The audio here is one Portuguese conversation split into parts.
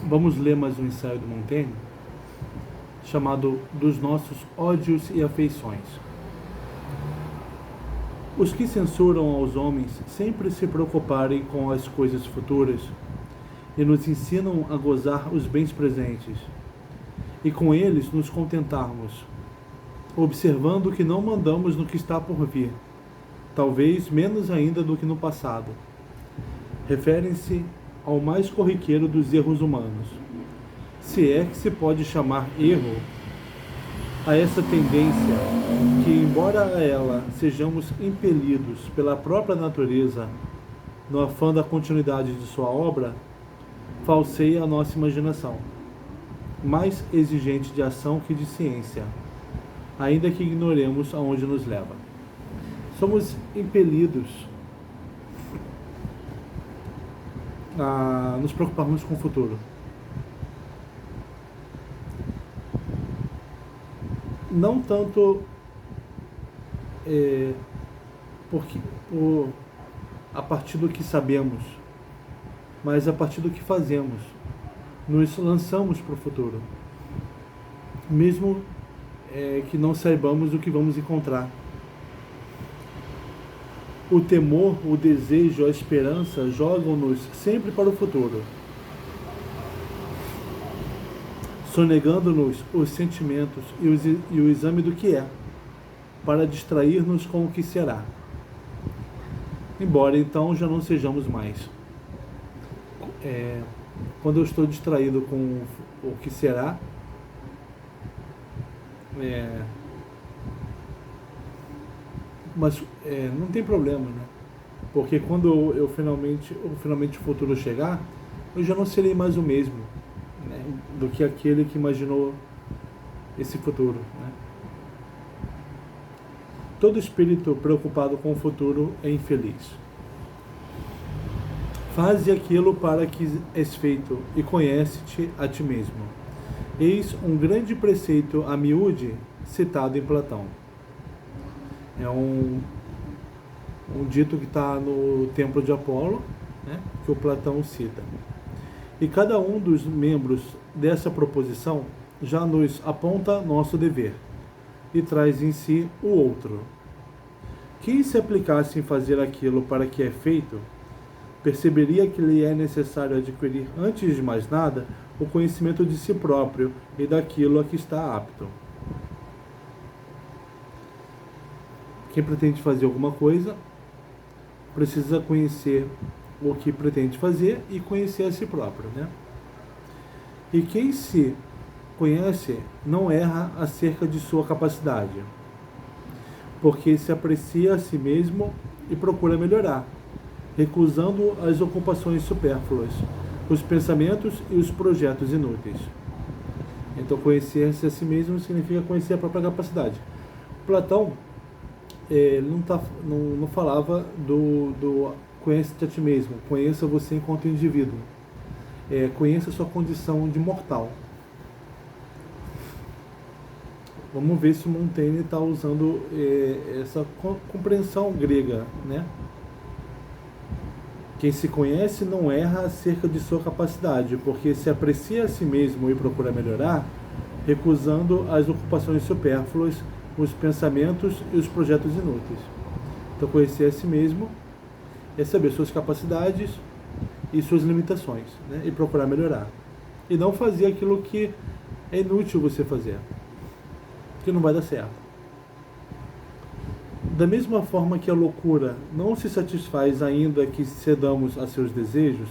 Vamos ler mais um ensaio do Montaigne, chamado Dos Nossos Ódios e Afeições. Os que censuram aos homens sempre se preocuparem com as coisas futuras e nos ensinam a gozar os bens presentes, e com eles nos contentarmos, observando que não mandamos no que está por vir, talvez menos ainda do que no passado. Referem-se ao mais corriqueiro dos erros humanos, se é que se pode chamar erro a essa tendência que, embora a ela sejamos impelidos pela própria natureza no afã da continuidade de sua obra, falseia a nossa imaginação, mais exigente de ação que de ciência, ainda que ignoremos aonde nos leva. Somos impelidos a nos preocuparmos com o futuro. Não tanto a partir do que sabemos, mas a partir do que fazemos. Nos lançamos para o futuro, mesmo que não saibamos o que vamos encontrar. O temor, o desejo, a esperança jogam-nos sempre para o futuro, sonegando-nos os sentimentos e o exame do que é, para distrair-nos com o que será. Embora então já não sejamos mais. Quando eu estou distraído com o que será, mas não tem problema, né? Porque quando eu finalmente o futuro chegar, eu já não serei mais o mesmo, né, do que aquele que imaginou esse futuro, né? Todo espírito preocupado com o futuro é infeliz. Faze aquilo para que és feito e conhece-te a ti mesmo. Eis um grande preceito a miúde citado em Platão. É um dito que está no Templo de Apolo, né, que o Platão cita. E cada um dos membros dessa proposição já nos aponta nosso dever e traz em si o outro. Quem se aplicasse em fazer aquilo para que é feito, perceberia que lhe é necessário adquirir, antes de mais nada, o conhecimento de si próprio e daquilo a que está apto. Quem pretende fazer alguma coisa precisa conhecer o que pretende fazer e conhecer a si próprio, né? E quem se conhece não erra acerca de sua capacidade, porque se aprecia a si mesmo e procura melhorar, recusando as ocupações supérfluas, os pensamentos e os projetos inúteis. Então, conhecer-se a si mesmo significa conhecer a própria capacidade. Platão não falava do conhece-te a ti mesmo, conheça você enquanto indivíduo, conheça a sua condição de mortal. Vamos ver se o Montaigne está usando essa compreensão grega, né? Quem se conhece não erra acerca de sua capacidade, porque se aprecia a si mesmo e procura melhorar, recusando as ocupações supérfluas, os pensamentos e os projetos inúteis. Então, conhecer a si mesmo é saber suas capacidades e suas limitações, né? E procurar melhorar. E não fazer aquilo que é inútil você fazer, que não vai dar certo. Da mesma forma que a loucura não se satisfaz ainda que cedamos a seus desejos,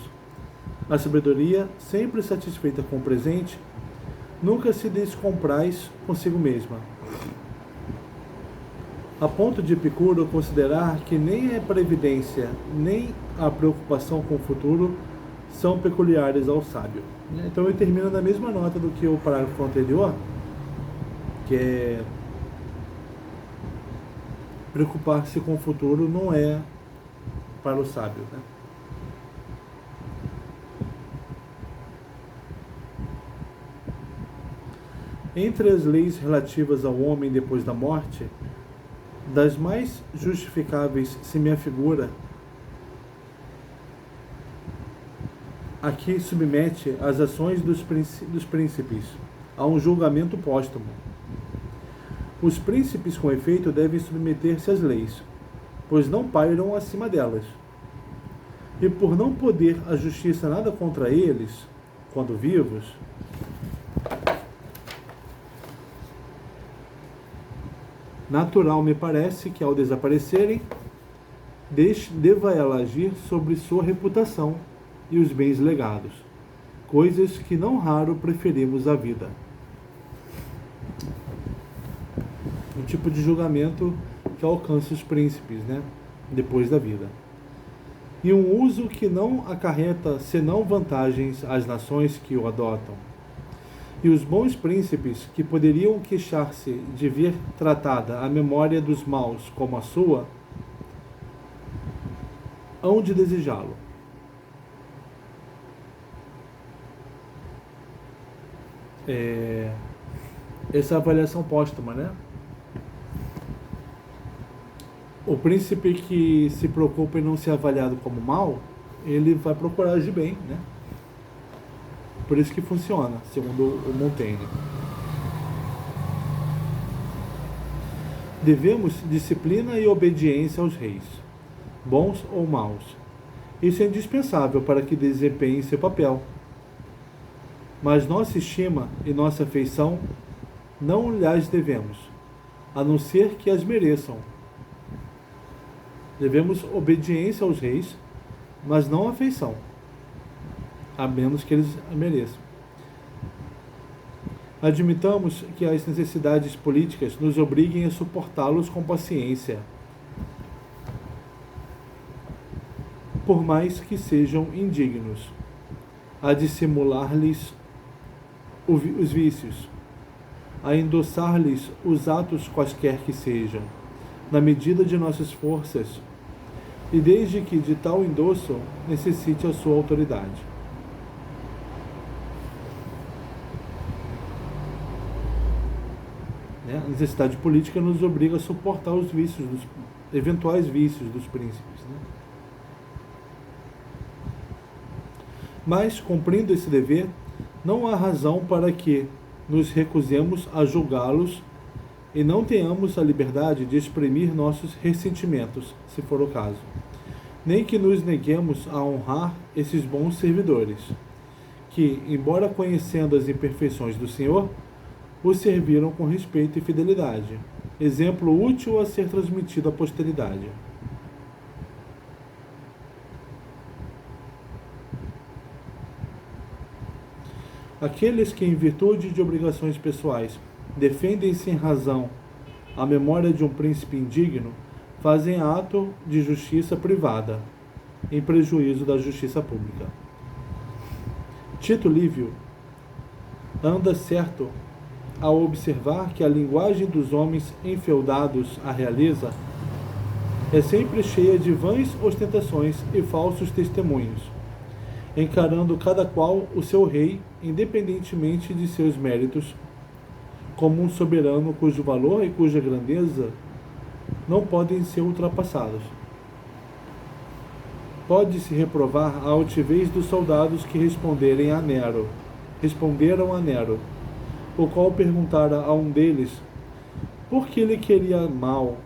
a sabedoria, sempre satisfeita com o presente, nunca se descompraz consigo mesma, a ponto de Epicuro considerar que nem a previdência nem a preocupação com o futuro são peculiares ao sábio. Então ele termina na mesma nota do que o parágrafo anterior, que é preocupar-se com o futuro não é para o sábio, né? Entre as leis relativas ao homem depois da morte, das mais justificáveis se me afigura aqui submete as ações dos príncipes a um julgamento póstumo. Os príncipes, com efeito, devem submeter-se às leis, pois não pairam acima delas. E por não poder a justiça nada contra eles, quando vivos, natural me parece que, ao desaparecerem, deva ela agir sobre sua reputação e os bens legados, coisas que não raro preferimos à vida. Um tipo de julgamento que alcança os príncipes, depois da vida. E um uso que não acarreta senão vantagens às nações que o adotam. E os bons príncipes, que poderiam queixar-se de ver tratada a memória dos maus como a sua, hão de desejá-lo. Essa avaliação póstuma, O príncipe que se preocupa em não ser avaliado como mal, ele vai procurar agir bem, Por isso que funciona, segundo o Montaigne. Devemos disciplina e obediência aos reis, bons ou maus. Isso é indispensável para que desempenhem seu papel. Mas nossa estima e nossa afeição não lhes devemos, a não ser que as mereçam. Devemos obediência aos reis, mas não afeição, a menos que eles a mereçam. Admitamos que as necessidades políticas nos obriguem a suportá-los com paciência, por mais que sejam indignos, a dissimular-lhes os vícios, a endossar-lhes os atos quaisquer que sejam, na medida de nossas forças, e desde que de tal endosso necessite a sua autoridade. A necessidade política nos obriga a suportar os vícios, eventuais vícios dos príncipes. Mas, cumprindo esse dever, não há razão para que nos recusemos a julgá-los e não tenhamos a liberdade de exprimir nossos ressentimentos, se for o caso, nem que nos neguemos a honrar esses bons servidores, que, embora conhecendo as imperfeições do Senhor, o serviram com respeito e fidelidade, exemplo útil a ser transmitido à posteridade. Aqueles que, em virtude de obrigações pessoais, defendem sem razão a memória de um príncipe indigno, fazem ato de justiça privada, em prejuízo da justiça pública. Tito Livio anda certo ao observar que a linguagem dos homens enfeudados à realeza é sempre cheia de vãs ostentações e falsos testemunhos, encarando cada qual o seu rei, independentemente de seus méritos, como um soberano cujo valor e cuja grandeza não podem ser ultrapassados. Pode-se reprovar a altivez dos soldados que responderam a Nero, o qual perguntara a um deles por que ele queria mal,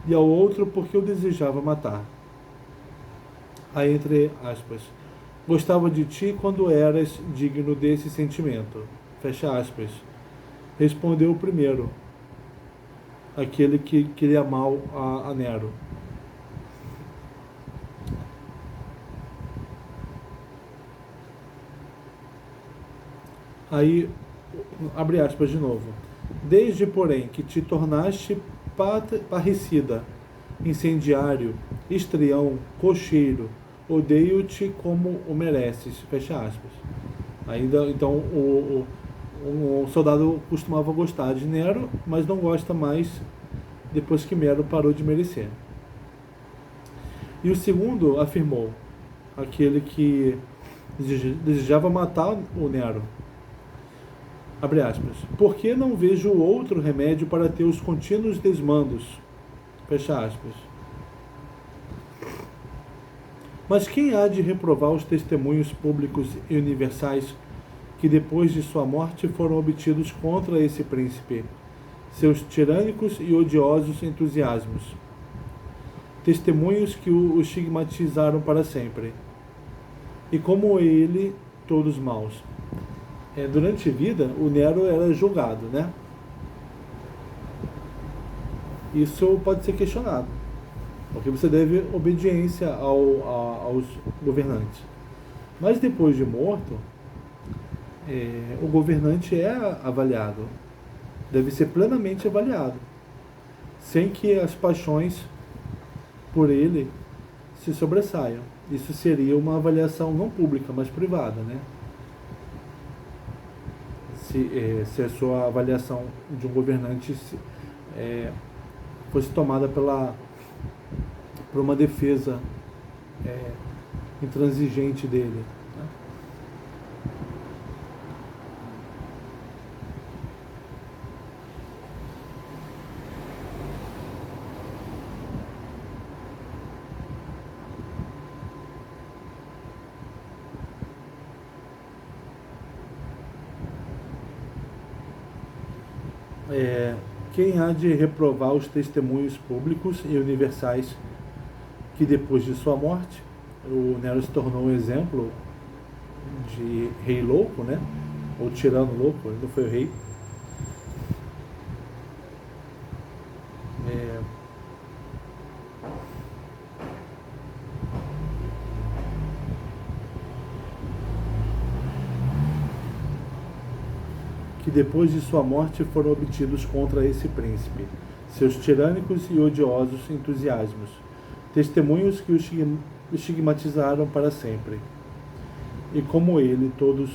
e ao outro por que o desejava matar. Aí, entre aspas, gostava de ti quando eras digno desse sentimento. Fecha aspas. Respondeu o primeiro, aquele que queria mal a Nero. Aí, abre aspas de novo. Desde, porém, que te tornaste parricida, incendiário, estrião, cocheiro, odeio-te como o mereces. Fecha aspas. Ainda, então, o soldado costumava gostar de Nero, mas não gosta mais depois que Nero parou de merecer. E o segundo afirmou, aquele que desejava matar o Nero. Abre aspas. Por que não vejo outro remédio para teus contínuos desmandos? Fecha aspas. Mas quem há de reprovar os testemunhos públicos e universais que depois de sua morte foram obtidos contra esse príncipe, seus tirânicos e odiosos entusiasmos, testemunhos que o estigmatizaram para sempre, e como ele, todos maus. Durante a vida, o Nero era julgado, né? Isso pode ser questionado, porque você deve obediência aos governantes. Mas depois de morto, o governante é avaliado, deve ser plenamente avaliado, sem que as paixões por ele se sobressaiam. Isso seria uma avaliação não pública, mas privada, né? Se a sua avaliação de um governante fosse tomada por uma defesa intransigente dele. Quem há de reprovar os testemunhos públicos e universais que depois de sua morte, o Nero se tornou um exemplo de rei louco, né? Ou tirano louco, ele não foi o rei. Que depois de sua morte foram obtidos contra esse príncipe, seus tirânicos e odiosos entusiasmos, testemunhos que o estigmatizaram para sempre. E como ele, todos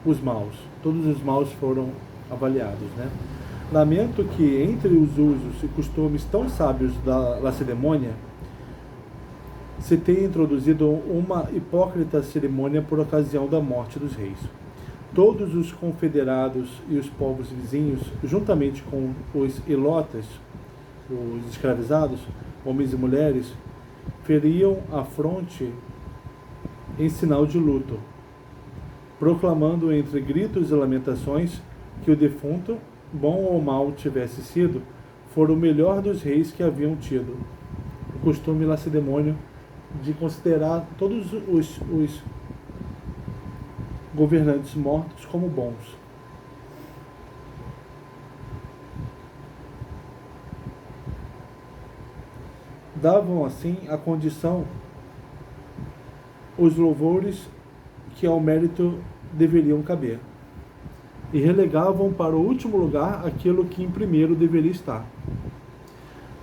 os maus foram avaliados, né? Lamento que entre os usos e costumes tão sábios da Lacedemônia se tenha introduzido uma hipócrita cerimônia por ocasião da morte dos reis. Todos os confederados e os povos vizinhos, juntamente com os ilotas, os escravizados, homens e mulheres, feriam a fronte em sinal de luto, proclamando entre gritos e lamentações que o defunto, bom ou mal tivesse sido, fora o melhor dos reis que haviam tido. O costume lacedemônio de considerar todos os governantes mortos como bons. Davam assim a condição os louvores que ao mérito deveriam caber, e relegavam para o último lugar aquilo que em primeiro deveria estar.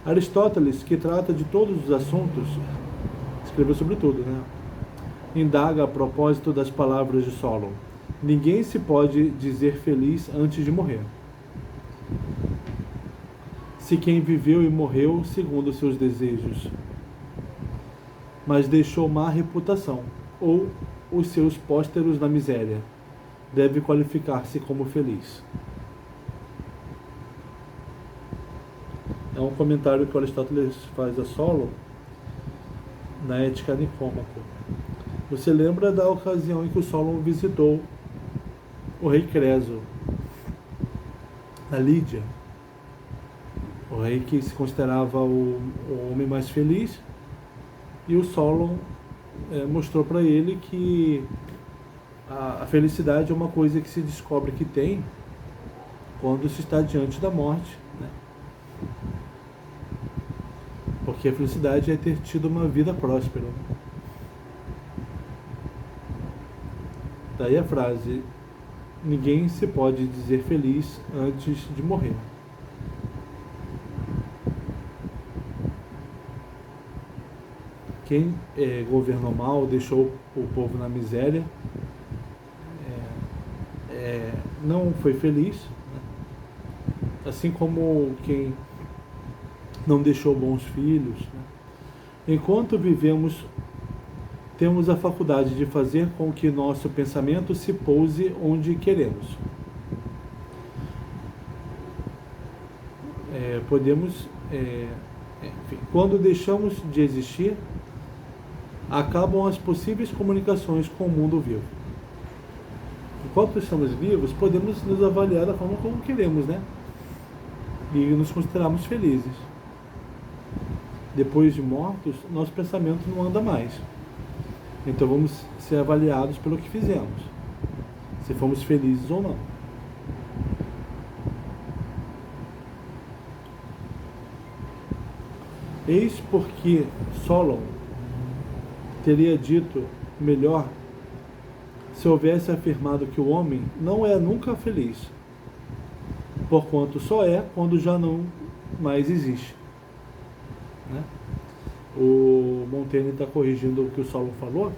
Aristóteles, que trata de todos os assuntos, escreveu sobre tudo, né? Indaga a propósito das palavras de Solon: ninguém se pode dizer feliz antes de morrer, se quem viveu e morreu segundo seus desejos, mas deixou má reputação, ou os seus pósteros na miséria, deve qualificar-se como feliz. É um comentário que Aristóteles faz a Solon na Ética Nicômaco. Você lembra da ocasião em que o Solon visitou o rei Creso, na Lídia, o rei que se considerava o homem mais feliz, e o Solon mostrou para ele que a felicidade é uma coisa que se descobre que tem quando se está diante da morte, né? Porque a felicidade é ter tido uma vida próspera. Daí a frase: ninguém se pode dizer feliz antes de morrer. Quem governou mal, deixou o povo na miséria, não foi feliz, né? Assim como quem não deixou bons filhos, né? Enquanto vivemos, temos a faculdade de fazer com que nosso pensamento se pouse onde queremos. Podemos, enfim, quando deixamos de existir, acabam as possíveis comunicações com o mundo vivo. Enquanto estamos vivos, podemos nos avaliar da forma como queremos, né? E nos considerarmos felizes. Depois de mortos, nosso pensamento não anda mais. Então vamos ser avaliados pelo que fizemos, se fomos felizes ou não. Eis porque Solon teria dito melhor se houvesse afirmado que o homem não é nunca feliz, porquanto só é quando já não mais existe. Né? O Montaigne está corrigindo o que o Solon falou,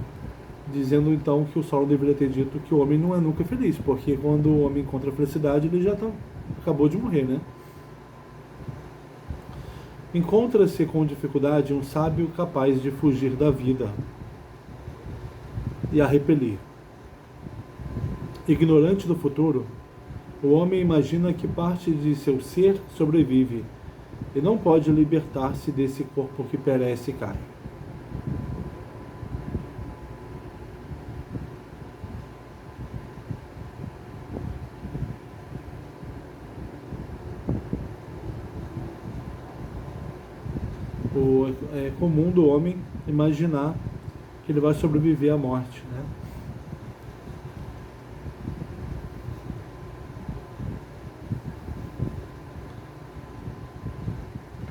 dizendo então que o Solon deveria ter dito que o homem não é nunca feliz, porque quando o homem encontra a felicidade, ele já acabou de morrer, né? Encontra-se com dificuldade um sábio capaz de fugir da vida e a repelir. Ignorante do futuro, o homem imagina que parte de seu ser sobrevive e não pode libertar-se desse corpo que perece e cai. É comum do homem imaginar que ele vai sobreviver à morte, né?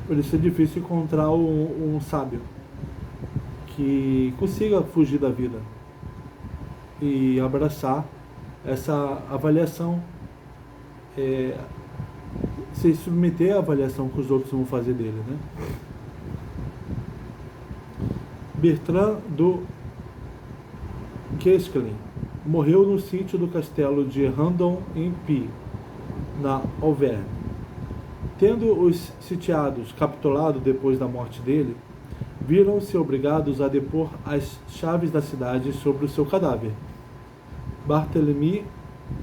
Por isso é difícil encontrar um sábio que consiga fugir da vida e abraçar essa avaliação, se submeter à avaliação que os outros vão fazer dele, né? Bertrand do Guesclin morreu no sítio do castelo de Randon em Py, na Auvergne. Tendo os sitiados capitulado depois da morte dele, viram-se obrigados a depor as chaves da cidade sobre o seu cadáver. Barthélemy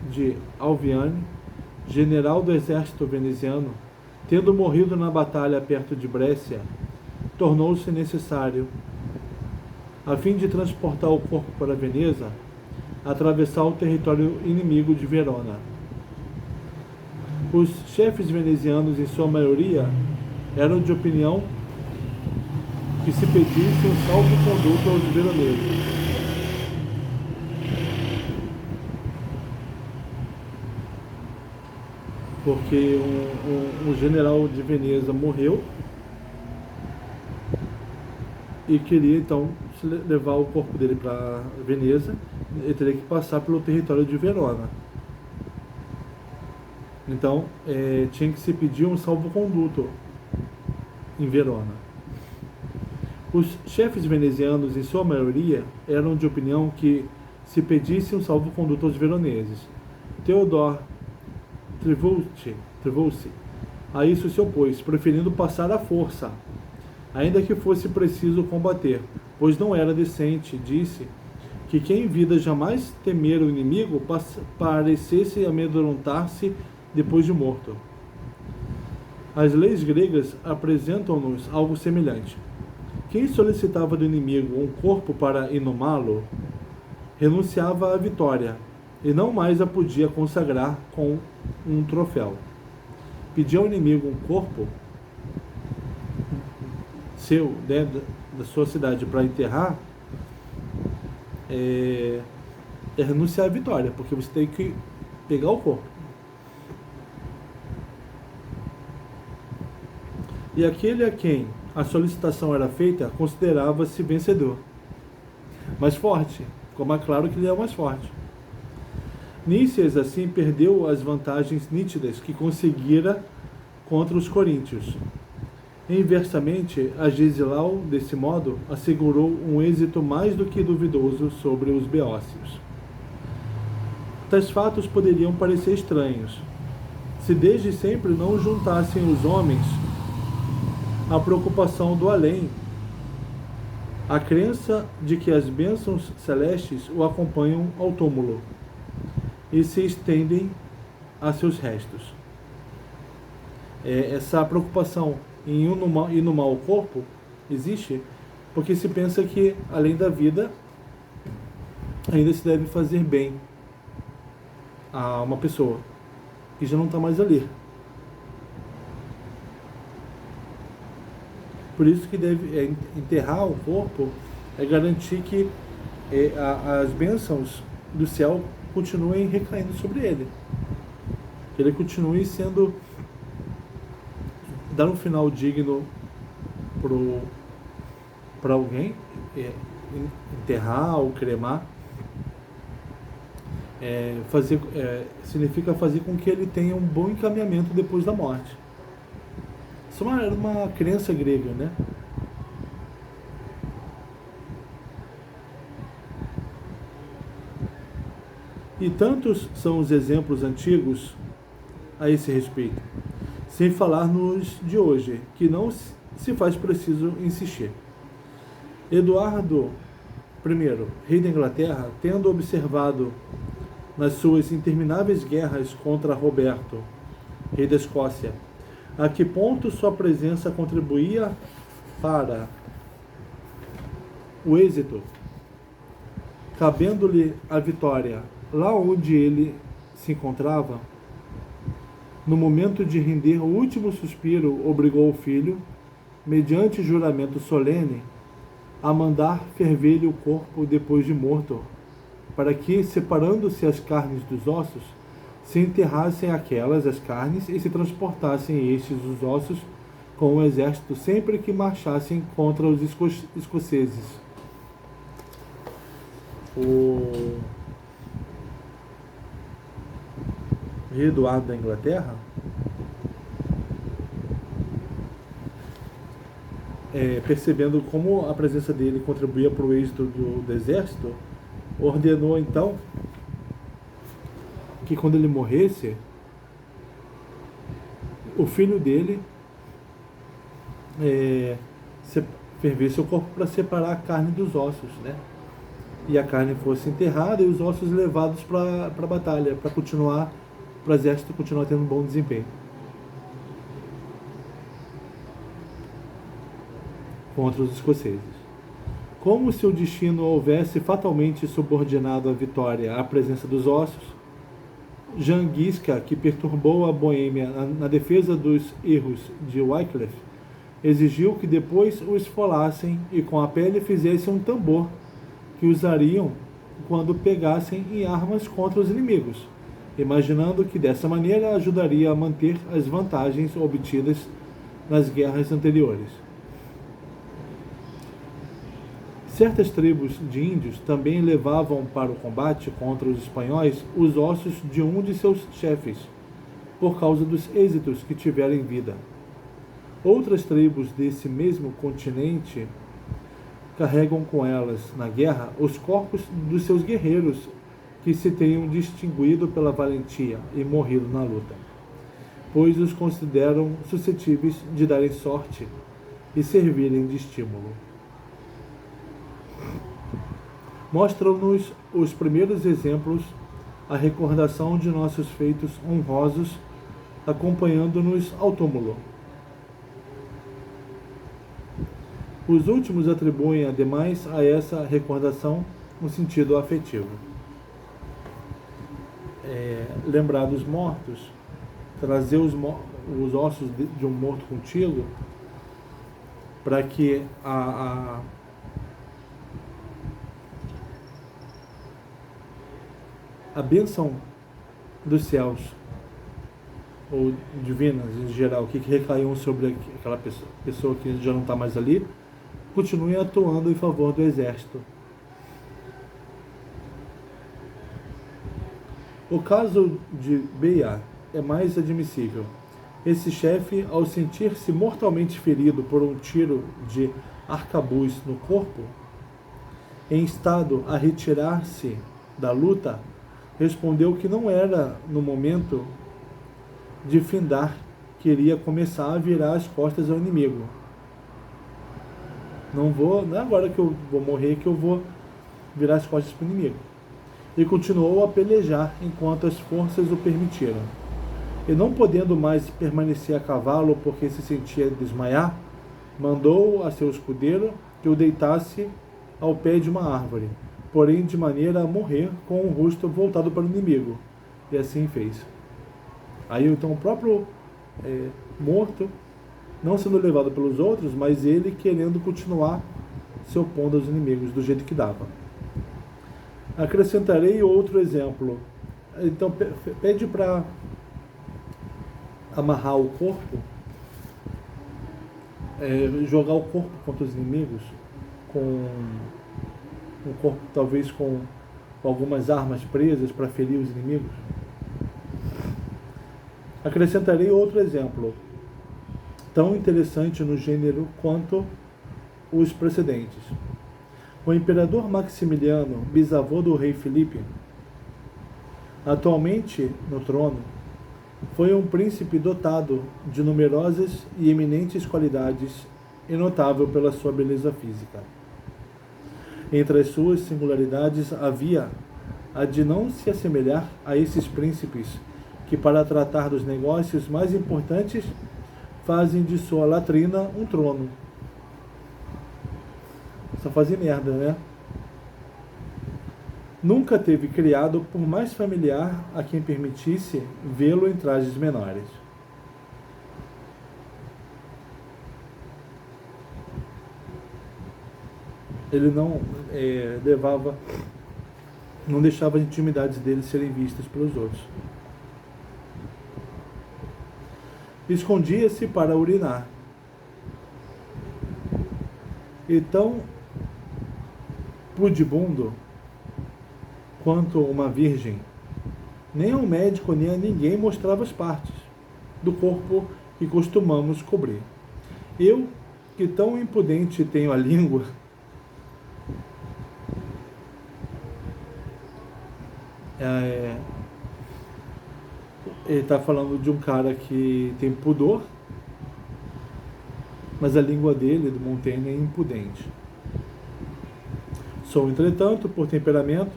de Alviane, general do exército veneziano, tendo morrido na batalha perto de Brescia, tornou-se necessário, a fim de transportar o corpo para Veneza, atravessar o território inimigo de Verona. Os chefes venezianos, em sua maioria, eram de opinião que se pedisse um salvo-conduto aos veroneses. Porque um general de Veneza morreu e queria então levar o corpo dele para Veneza, ele teria que passar pelo território de Verona. Então tinha que se pedir um salvo-conduto em Verona. Os chefes venezianos, em sua maioria, eram de opinião que se pedisse um salvo-conduto aos veroneses. Theodore Trivulzio a isso se opôs, preferindo passar à força, ainda que fosse preciso combater, pois não era decente, disse, que quem em vida jamais temera o inimigo parecesse amedrontar-se depois de morto. As leis gregas apresentam-nos algo semelhante. Quem solicitava do inimigo um corpo para inumá-lo, renunciava à vitória, e não mais a podia consagrar com um troféu. Pedir ao inimigo um corpo seu, dentro da sua cidade, para enterrar, é renunciar à vitória, porque você tem que pegar o corpo. E aquele a quem a solicitação era feita considerava-se vencedor, mais forte. Ficou mais claro que ele é o mais forte. Nícias, assim, perdeu as vantagens nítidas que conseguira contra os coríntios. Inversamente, Agesilau, desse modo, assegurou um êxito mais do que duvidoso sobre os beócios. Tais fatos poderiam parecer estranhos, se desde sempre não juntassem os homens à preocupação do além, a crença de que as bênçãos celestes o acompanham ao túmulo e se estendem a seus restos. Essa preocupação em inumar o corpo existe porque se pensa que, além da vida, ainda se deve fazer bem a uma pessoa, e já não está mais ali. Por isso que deve enterrar o corpo, é garantir que as bênçãos do céu continuem recaindo sobre ele, que ele continue sendo, dar um final digno para alguém, enterrar ou cremar, significa fazer com que ele tenha um bom encaminhamento depois da morte. Isso era uma crença grega, né? E tantos são os exemplos antigos a esse respeito, sem falar nos de hoje, que não se faz preciso insistir. Eduardo I, rei da Inglaterra, tendo observado nas suas intermináveis guerras contra Roberto, rei da Escócia, a que ponto sua presença contribuía para o êxito, cabendo-lhe a vitória lá onde ele se encontrava, no momento de render o último suspiro, obrigou o filho, mediante juramento solene, a mandar ferver-lhe o corpo depois de morto, para que, separando-se as carnes dos ossos, se enterrassem aquelas as carnes e se transportassem estes os ossos com o exército sempre que marchassem contra os escoceses. O rei Eduardo da Inglaterra percebendo como a presença dele contribuía para o êxito do exército, ordenou então que quando ele morresse, o filho dele fervesse o corpo para separar a carne dos ossos, né? E a carne fosse enterrada e os ossos levados para a batalha, para o exército continuar tendo um bom desempenho contra os escoceses. Como se o destino houvesse fatalmente subordinado a vitória à presença dos ossos, Jean Gisca, que perturbou a Boêmia na defesa dos erros de Wycliffe, exigiu que depois o esfolassem e com a pele fizessem um tambor que usariam quando pegassem em armas contra os inimigos, imaginando que dessa maneira ajudaria a manter as vantagens obtidas nas guerras anteriores. Certas tribos de índios também levavam para o combate contra os espanhóis os ossos de um de seus chefes, por causa dos êxitos que tiveram em vida. Outras tribos desse mesmo continente carregam com elas, na guerra, os corpos dos seus guerreiros que se tenham distinguido pela valentia e morrido na luta, pois os consideram suscetíveis de darem sorte e servirem de estímulo. Mostram-nos os primeiros exemplos a recordação de nossos feitos honrosos, acompanhando-nos ao túmulo. Os últimos atribuem, ademais, a essa recordação um sentido afetivo. Lembrar dos mortos, trazer os ossos de um morto contigo, para que a bênção dos céus, ou divinas em geral, que recaiam sobre aquela pessoa que já não está mais ali, continue atuando em favor do exército. O caso de Beia é mais admissível. Esse chefe, ao sentir-se mortalmente ferido por um tiro de arcabuz no corpo, em estado a retirar-se da luta, respondeu que não era no momento de findar, queria começar a virar as costas ao inimigo. Não é agora que eu vou morrer que eu vou virar as costas para o inimigo. E continuou a pelejar enquanto as forças o permitiram. E não podendo mais permanecer a cavalo porque se sentia desmaiar, mandou a seu escudeiro que o deitasse ao pé de uma árvore, porém de maneira a morrer com o rosto voltado para o inimigo. E assim fez. Aí então o próprio morto, não sendo levado pelos outros, mas ele querendo continuar se opondo aos inimigos do jeito que dava. Acrescentarei outro exemplo. Então pede para amarrar o corpo, jogar o corpo contra os inimigos, com o corpo talvez com algumas armas presas para ferir os inimigos. Acrescentarei outro exemplo, tão interessante no gênero quanto os precedentes. O imperador Maximiliano, bisavô do rei Filipe, atualmente no trono, foi um príncipe dotado de numerosas e eminentes qualidades e notável pela sua beleza física. Entre as suas singularidades havia a de não se assemelhar a esses príncipes que, para tratar dos negócios mais importantes, fazem de sua latrina um trono. Só fazem merda, né? Nunca teve criado por mais familiar a quem permitisse vê-lo em trajes menores. Ele não não deixava as intimidades dele serem vistas pelos outros. Escondia-se para urinar. E tão pudibundo quanto uma virgem, nem ao médico nem a ninguém mostrava as partes do corpo que costumamos cobrir. Eu, que tão impudente tenho a língua, ele está falando de um cara que tem pudor, mas a língua dele, do Montaigne, é impudente. Sou, entretanto, por temperamento,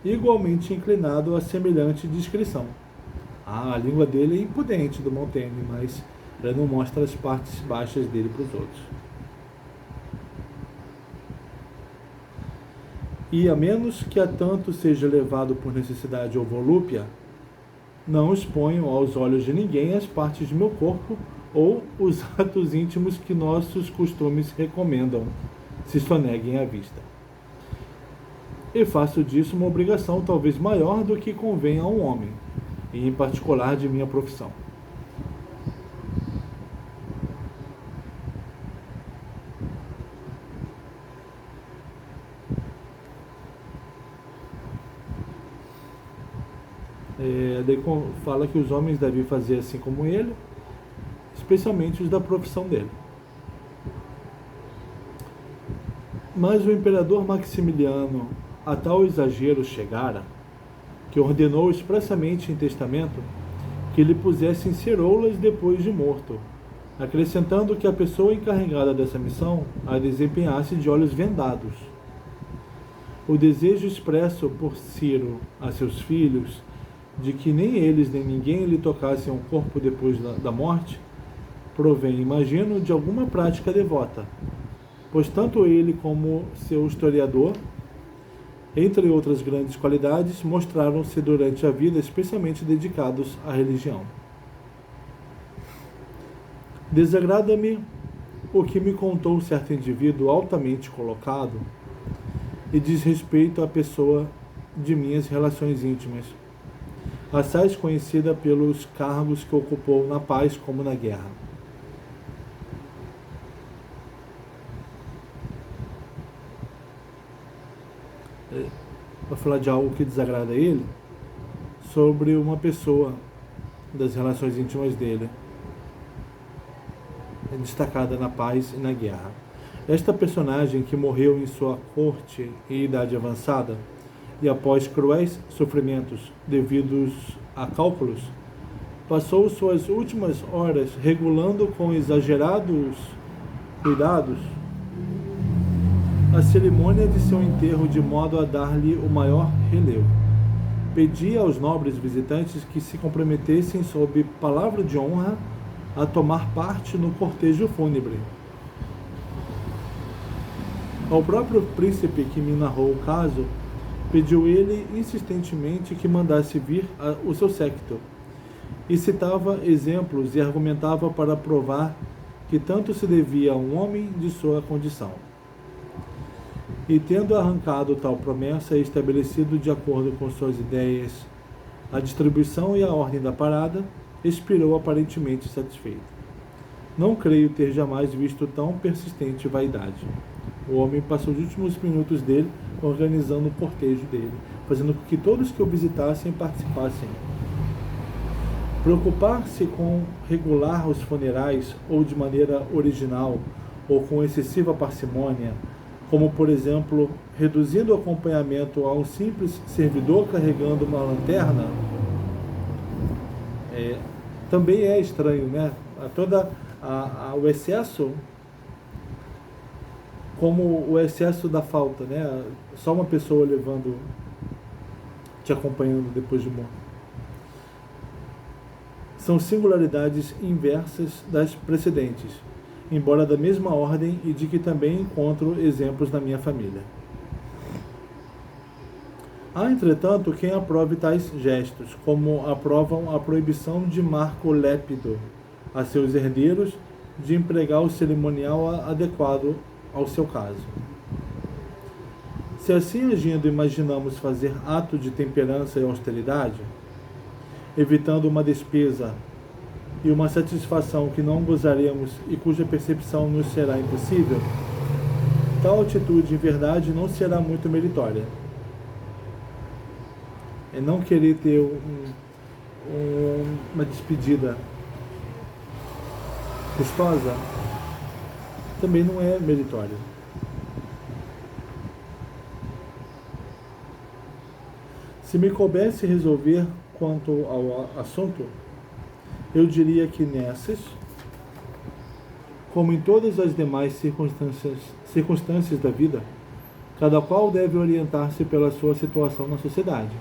igualmente inclinado a semelhante descrição. A língua dele é impudente, do Montaigne, mas ele não mostra as partes baixas dele para os outros. E a menos que a tanto seja levado por necessidade ou volúpia, não exponho aos olhos de ninguém as partes de meu corpo ou os atos íntimos que nossos costumes recomendam, se soneguem à vista. E faço disso uma obrigação talvez maior do que convém a um homem, e em particular de minha profissão. Daí fala que os homens devem fazer assim como ele, especialmente os da profissão dele. Mas o imperador Maximiliano a tal exagero chegara, que ordenou expressamente em testamento que lhe pusessem ceroulas depois de morto, acrescentando que a pessoa encarregada dessa missão a desempenhasse de olhos vendados. O desejo expresso por Ciro a seus filhos de que nem eles nem ninguém lhe tocassem o corpo depois da morte, provém, imagino, de alguma prática devota, pois tanto ele como seu historiador, entre outras grandes qualidades, mostraram-se durante a vida especialmente dedicados à religião. Desagrada-me o que me contou certo indivíduo altamente colocado e diz respeito à pessoa de minhas relações íntimas, assaz conhecida pelos cargos que ocupou na paz como na guerra. Vai falar de algo que desagrada a ele, sobre uma pessoa das relações íntimas dele, destacada na paz e na guerra. Esta personagem, que morreu em sua corte em idade avançada e após cruéis sofrimentos devidos a cálculos, passou suas últimas horas regulando com exagerados cuidados a cerimônia de seu enterro, de modo a dar-lhe o maior relevo. Pedia aos nobres visitantes que se comprometessem sob palavra de honra a tomar parte no cortejo fúnebre. Ao próprio príncipe que me narrou o caso, pediu ele insistentemente que mandasse vir o seu séquito, e citava exemplos e argumentava para provar que tanto se devia a um homem de sua condição. E tendo arrancado tal promessa e estabelecido de acordo com suas ideias a distribuição e a ordem da parada, expirou aparentemente satisfeito. Não creio ter jamais visto tão persistente vaidade. O homem passou os últimos minutos dele organizando o cortejo dele, fazendo com que todos que o visitassem participassem. Preocupar-se com regular os funerais ou de maneira original ou com excessiva parcimônia, como por exemplo reduzindo o acompanhamento a um simples servidor carregando uma lanterna, também é estranho, né? O excesso, como o excesso da falta, né? Só uma pessoa levando, te acompanhando depois de morto. São singularidades inversas das precedentes, embora da mesma ordem, e de que também encontro exemplos na minha família. Há, entretanto, quem aprove tais gestos, como aprovam a proibição de Marco Lépido a seus herdeiros de empregar o cerimonial adequado ao seu caso. Se assim agindo imaginamos fazer ato de temperança e austeridade, evitando uma despesa e uma satisfação que não gozaremos e cuja percepção nos será impossível, tal atitude, em verdade, não será muito meritória. É não querer ter uma despedida custosa, também não é meritório. Se me coubesse resolver quanto ao assunto, eu diria que nessas, como em todas as demais circunstâncias da vida, cada qual deve orientar-se pela sua situação na sociedade.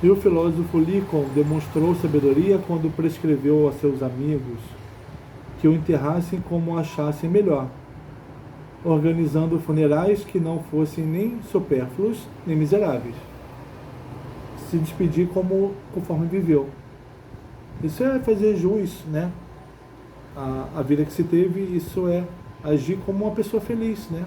E o filósofo Lincoln demonstrou sabedoria quando prescreveu a seus amigos que o enterrassem como achassem melhor, organizando funerais que não fossem nem supérfluos nem miseráveis. Se despedir conforme viveu. Isso é fazer jus, né? A vida que se teve, isso é agir como uma pessoa feliz, né?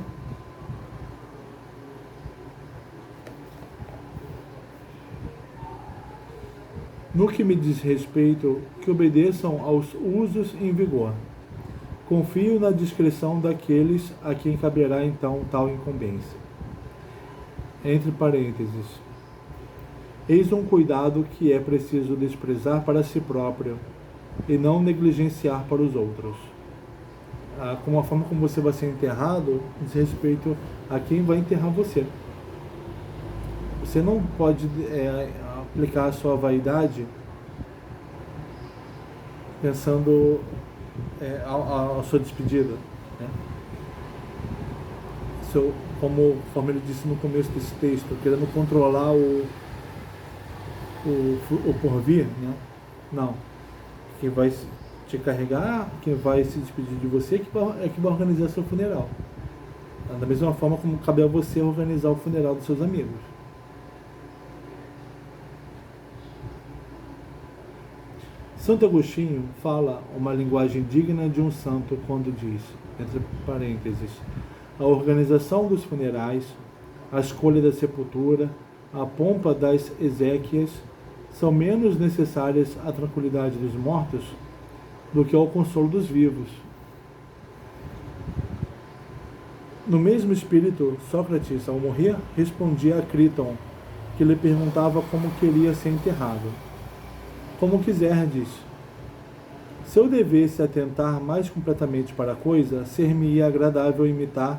No que me diz respeito, que obedeçam aos usos em vigor. Confio na discrição daqueles a quem caberá então tal incumbência. Entre parênteses. Eis um cuidado que é preciso desprezar para si próprio e não negligenciar para os outros. Como a forma como você vai ser enterrado diz respeito a quem vai enterrar você. Você não pode aplicar a sua vaidade pensando a sua despedida, né? Isso, como ele disse no começo desse texto, querendo controlar o porvir, né? Não. Quem vai te carregar, quem vai se despedir de você é que vai organizar seu funeral. Da mesma forma como cabe a você organizar o funeral dos seus amigos. Santo Agostinho fala uma linguagem digna de um santo quando diz, entre parênteses, a organização dos funerais, a escolha da sepultura, a pompa das exéquias são menos necessárias à tranquilidade dos mortos do que ao consolo dos vivos. No mesmo espírito, Sócrates, ao morrer, respondia a Críton, que lhe perguntava como queria ser enterrado. Como quiserdes. Se eu devesse atentar mais completamente para a coisa, ser-me-ia agradável imitar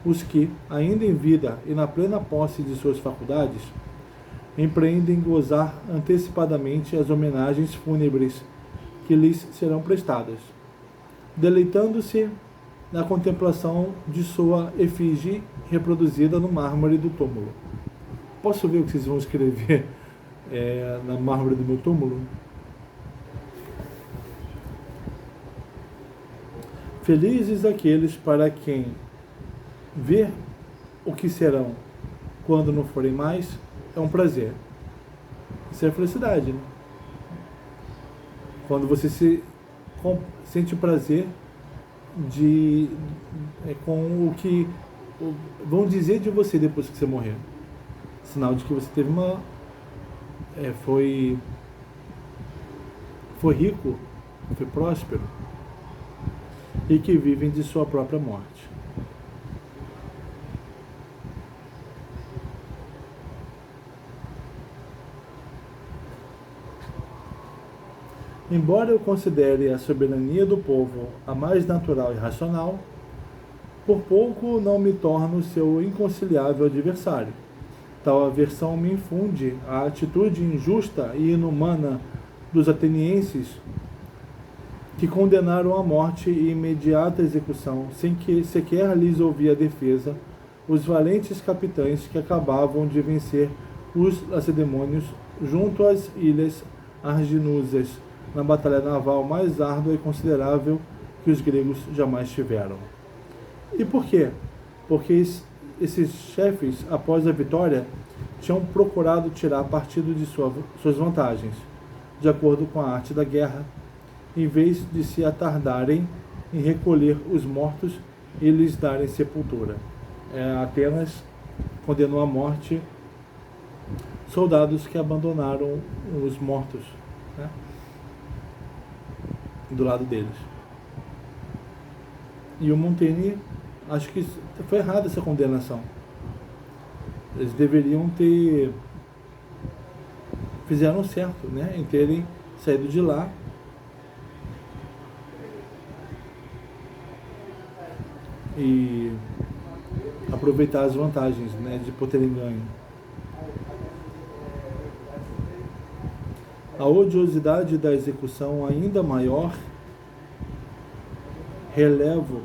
os que, ainda em vida e na plena posse de suas faculdades, empreendem gozar antecipadamente as homenagens fúnebres que lhes serão prestadas, deleitando-se na contemplação de sua efígie reproduzida no mármore do túmulo. Posso ver o que vocês vão escrever na mármore do meu túmulo? Felizes aqueles para quem ver o que serão quando não forem mais é um prazer. Isso é felicidade, né? Quando você sente prazer com o que vão dizer de você depois que você morrer. Sinal de que você teve foi rico, foi próspero e que vivem de sua própria morte. Embora eu considere a soberania do povo a mais natural e racional, por pouco não me torno seu inconciliável adversário. Tal aversão me infunde a atitude injusta e inumana dos atenienses que condenaram à morte e imediata execução, sem que sequer lhes ouvir a defesa, os valentes capitães que acabavam de vencer os lacedemônios junto às ilhas Arginusas, na batalha naval mais árdua e considerável que os gregos jamais tiveram. E por quê? Porque esses chefes, após a vitória, tinham procurado tirar partido de suas vantagens, de acordo com a arte da guerra, em vez de se atardarem em recolher os mortos e lhes darem sepultura. Atenas condenou à morte soldados que abandonaram os mortos, né, do lado deles. E o Montaigne, acho que foi errada essa condenação. Eles deveriam fizeram certo, né, em terem saído de lá e aproveitar as vantagens, né, de terem ganho. A odiosidade da execução ainda maior relevo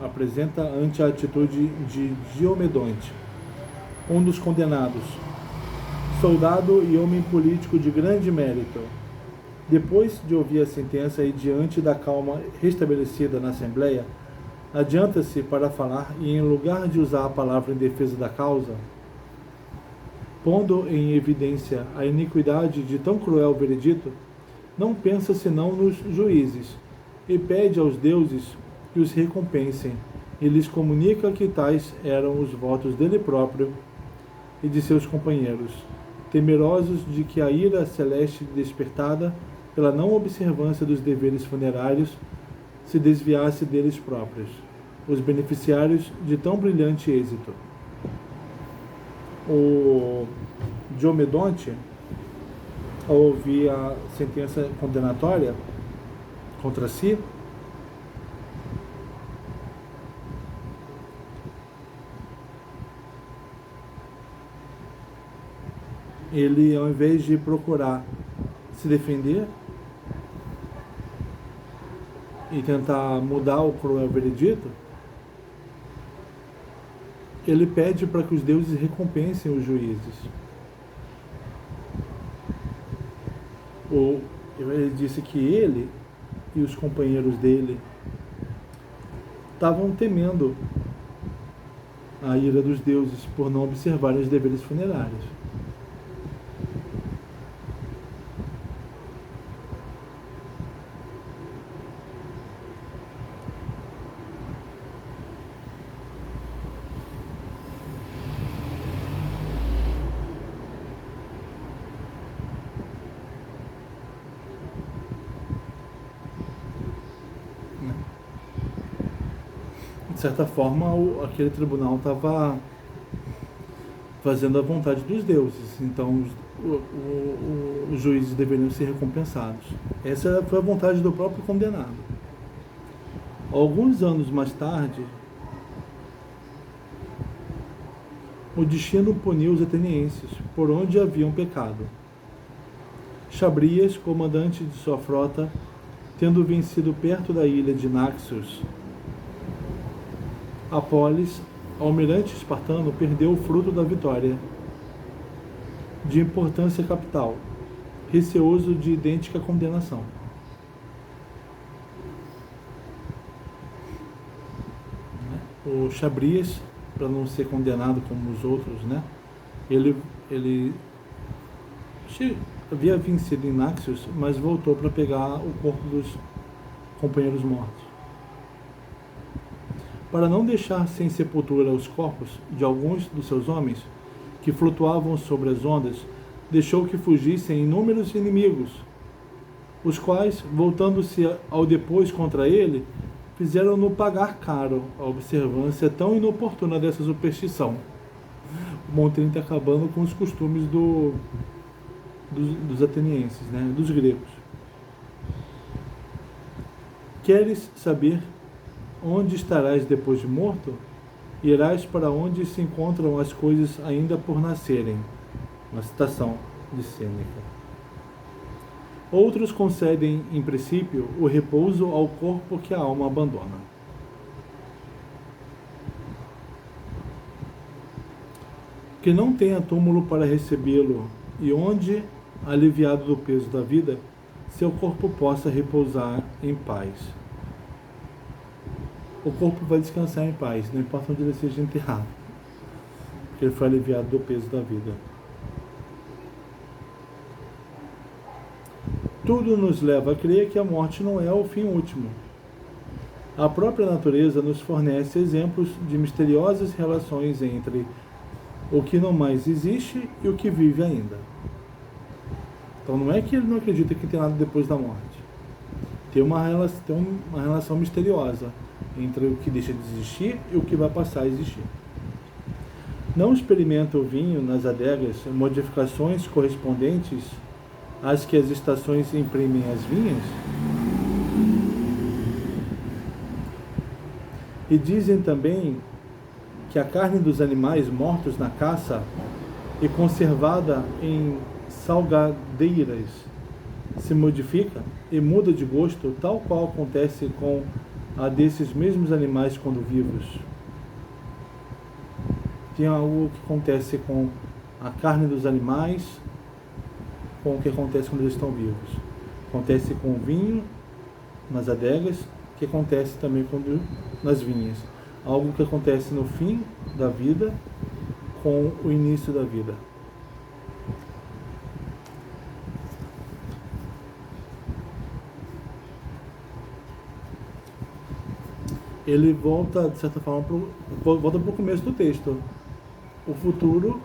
apresenta ante a atitude de Diomedonte, um dos condenados, soldado e homem político de grande mérito. Depois de ouvir a sentença e diante da calma restabelecida na Assembleia, adianta-se para falar e, em lugar de usar a palavra em defesa da causa, pondo em evidência a iniquidade de tão cruel veredito, não pensa senão nos juízes, e pede aos deuses que os recompensem, e lhes comunica que tais eram os votos dele próprio e de seus companheiros, temerosos de que a ira celeste despertada pela não observância dos deveres funerários se desviasse deles próprios, os beneficiários de tão brilhante êxito. O Diomedonte, ao ouvir a sentença condenatória contra si, ele, ao invés de procurar se defender e tentar mudar o cruel veredito, ele pede para que os deuses recompensem os juízes. Ele disse que ele e os companheiros dele estavam temendo a ira dos deuses por não observarem os deveres funerários. De certa forma, aquele tribunal estava fazendo a vontade dos deuses, então os juízes deveriam ser recompensados. Essa foi a vontade do próprio condenado. Alguns anos mais tarde, o destino puniu os atenienses, por onde haviam pecado. Chabrias, comandante de sua frota, tendo vencido perto da ilha de Naxos, Apolis, almirante espartano, perdeu o fruto da vitória, de importância capital, receoso de idêntica condenação. o Chabrias, para não ser condenado como os outros, né? Ele havia vencido em Naxos, mas voltou para pegar o corpo dos companheiros mortos. Para não deixar sem sepultura os corpos de alguns dos seus homens, que flutuavam sobre as ondas, deixou que fugissem inúmeros inimigos, os quais, voltando-se ao depois contra ele, fizeram-no pagar caro a observância tão inoportuna dessa superstição. O Montaigne está acabando com os costumes dos atenienses, né? Dos gregos. Queres saber onde estarás depois de morto? Irás para onde se encontram as coisas ainda por nascerem. Uma citação de Sêneca. Outros concedem, em princípio, o repouso ao corpo que a alma abandona. Que não tenha túmulo para recebê-lo e onde, aliviado do peso da vida, seu corpo possa repousar em paz. O corpo vai descansar em paz, não importa onde ele seja enterrado, porque ele foi aliviado do peso da vida. Tudo nos leva a crer que a morte não é o fim último. A própria natureza nos fornece exemplos de misteriosas relações entre o que não mais existe e o que vive ainda. Então não é que ele não acredita que tem nada depois da morte. Tem uma relação misteriosa entre o que deixa de existir e o que vai passar a existir. Não experimenta o vinho nas adegas modificações correspondentes às que as estações imprimem às vinhas? E dizem também que a carne dos animais mortos na caça e conservada em salgadeiras se modifica e muda de gosto, tal qual acontece com a desses mesmos animais quando vivos. Tem algo que acontece com a carne dos animais, com o que acontece quando eles estão vivos. Acontece com o vinho nas adegas, que acontece também nas vinhas. Algo que acontece no fim da vida com o início da vida. Ele volta, de certa forma, volta para o começo do texto. O futuro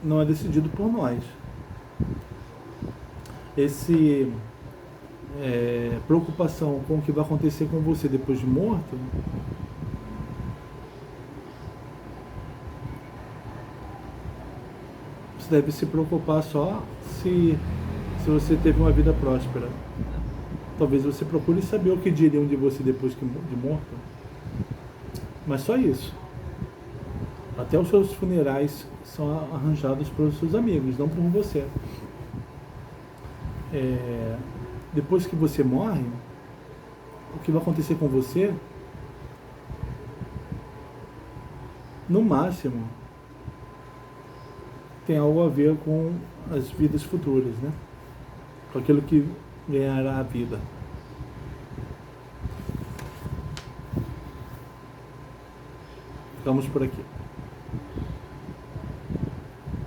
não é decidido por nós. Esse preocupação com o que vai acontecer com você depois de morto, você deve se preocupar só se você teve uma vida próspera. Talvez você procure saber o que diriam de você depois de morto. Mas só isso. Até os seus funerais são arranjados pelos seus amigos, não por você. Depois que você morre, o que vai acontecer com você, no máximo, tem algo a ver com as vidas futuras, né? Com aquilo que ganhará a vida. Ficamos por aqui.